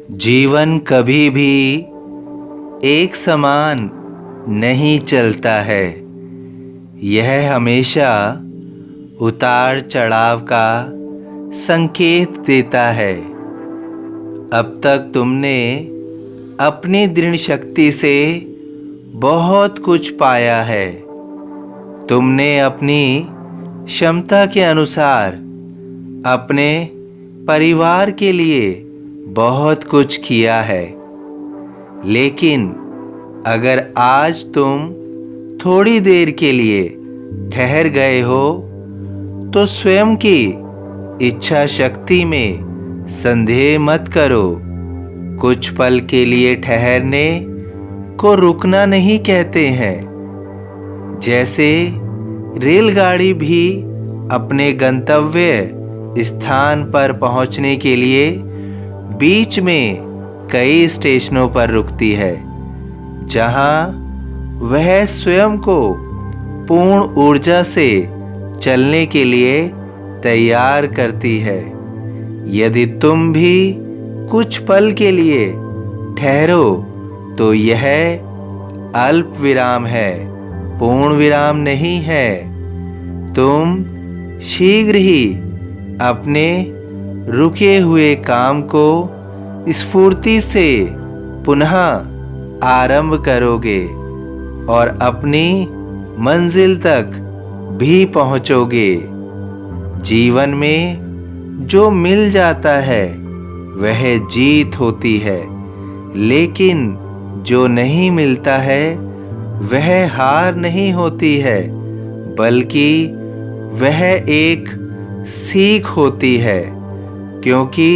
जीवन कभी भी एक समान नहीं चलता है। यह हमेशा उतार चढ़ाव का संकेत देता है। अब तक तुमने अपनी दृढ़ शक्ति से बहुत कुछ पाया है। तुमने अपनी क्षमता के अनुसार अपने परिवार के लिए बहुत कुछ किया है। लेकिन अगर आज तुम थोड़ी देर के लिए ठहर गए हो तो स्वयं की इच्छा शक्ति में संदेह मत करो। कुछ पल के लिए ठहरने को रुकना नहीं कहते हैं। जैसे रेलगाड़ी भी अपने गंतव्य स्थान पर पहुंचने के लिए बीच में कई स्टेशनों पर रुकती है, जहां वह स्वयं को पूर्ण ऊर्जा से चलने के लिए तैयार करती है। यदि तुम भी कुछ पल के लिए ठहरो तो यह अल्प विराम है, पूर्ण विराम नहीं है। तुम शीघ्र ही अपने रुके हुए काम को स्फूर्ति से पुनः आरंभ करोगे और अपनी मंजिल तक भी पहुंचोगे। जीवन में जो मिल जाता है वह जीत होती है, लेकिन जो नहीं मिलता है वह हार नहीं होती है, बल्कि वह एक सीख होती है। क्योंकि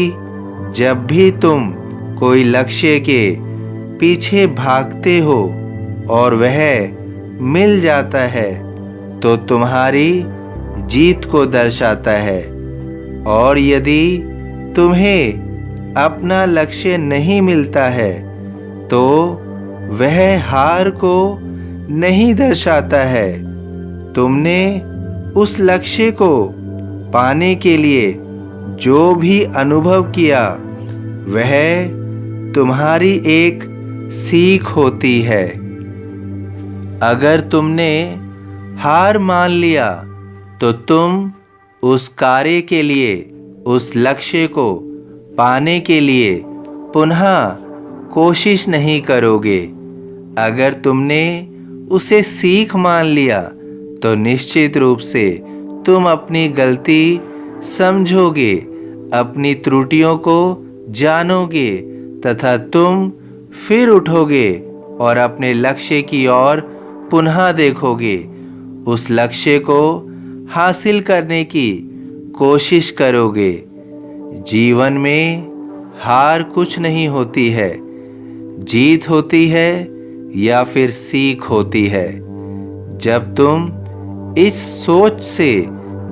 जब भी तुम कोई लक्ष्य के पीछे भागते हो और वह मिल जाता है तो तुम्हारी जीत को दर्शाता है। और यदि तुम्हें अपना लक्ष्य नहीं मिलता है तो वह हार को नहीं दर्शाता है। तुमने उस लक्ष्य को पाने के लिए जो भी अनुभव किया वह तुम्हारी एक सीख होती है। अगर तुमने हार मान लिया तो तुम उस कार्य के लिए, उस लक्ष्य को पाने के लिए पुनः कोशिश नहीं करोगे। अगर तुमने उसे सीख मान लिया तो निश्चित रूप से तुम अपनी गलती समझोगे, अपनी त्रुटियों को जानोगे तथा तुम फिर उठोगे और अपने लक्ष्य की ओर पुनः देखोगे। उस लक्ष्य को हासिल करने की कोशिश करोगे। जीवन में हार कुछ नहीं होती है, जीत होती है या फिर सीख होती है। जब तुम इस सोच से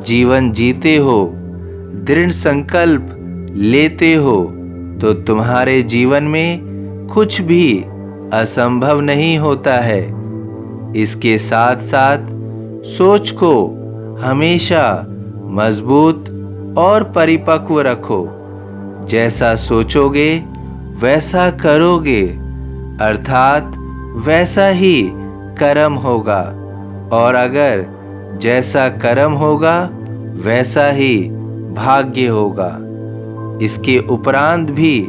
जीवन जीते हो, दृढ़ संकल्प लेते हो, तो तुम्हारे जीवन में कुछ भी असंभव नहीं होता है। इसके साथ साथ सोच को हमेशा मजबूत और परिपक्व रखो। जैसा सोचोगे वैसा करोगे, अर्थात वैसा ही कर्म होगा। और अगर जैसा कर्म होगा वैसा ही भाग्य होगा। इसके उपरांत भी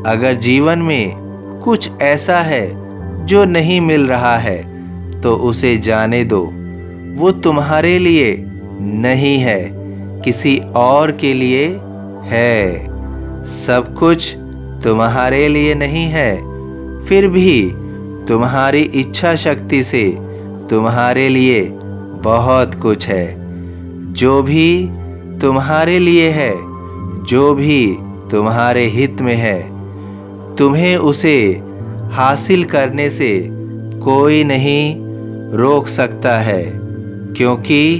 अगर जीवन में कुछ ऐसा है जो नहीं मिल रहा है तो उसे जाने दो। वो तुम्हारे लिए नहीं है, किसी और के लिए है। सब कुछ तुम्हारे लिए नहीं है, फिर भी तुम्हारी इच्छा शक्ति से तुम्हारे लिए बहुत कुछ है। जो भी तुम्हारे लिए है, जो भी तुम्हारे हित में है, तुम्हें उसे हासिल करने से कोई नहीं रोक सकता है, क्योंकि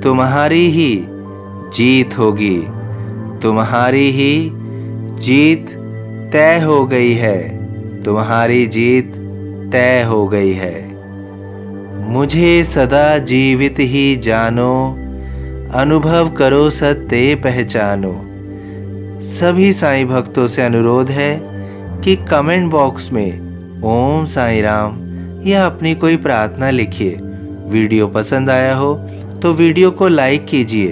तुम्हारी ही जीत होगी। तुम्हारी ही जीत तय हो गई है। तुम्हारी जीत तय हो गई है। मुझे सदा जीवित ही जानो, अनुभव करो सत्य पहचानो। सभी साईं भक्तों से अनुरोध है कि कमेंट बॉक्स में ओम साईं राम या अपनी कोई प्रार्थना लिखिए। वीडियो पसंद आया हो तो वीडियो को लाइक कीजिए,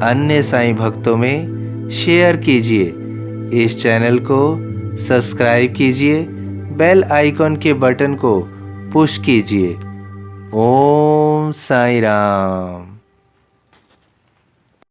अन्य साईं भक्तों में शेयर कीजिए। इस चैनल को सब्सक्राइब कीजिए, बेल आइकॉन के बटन को पुश कीजिए। ओम साईं राम।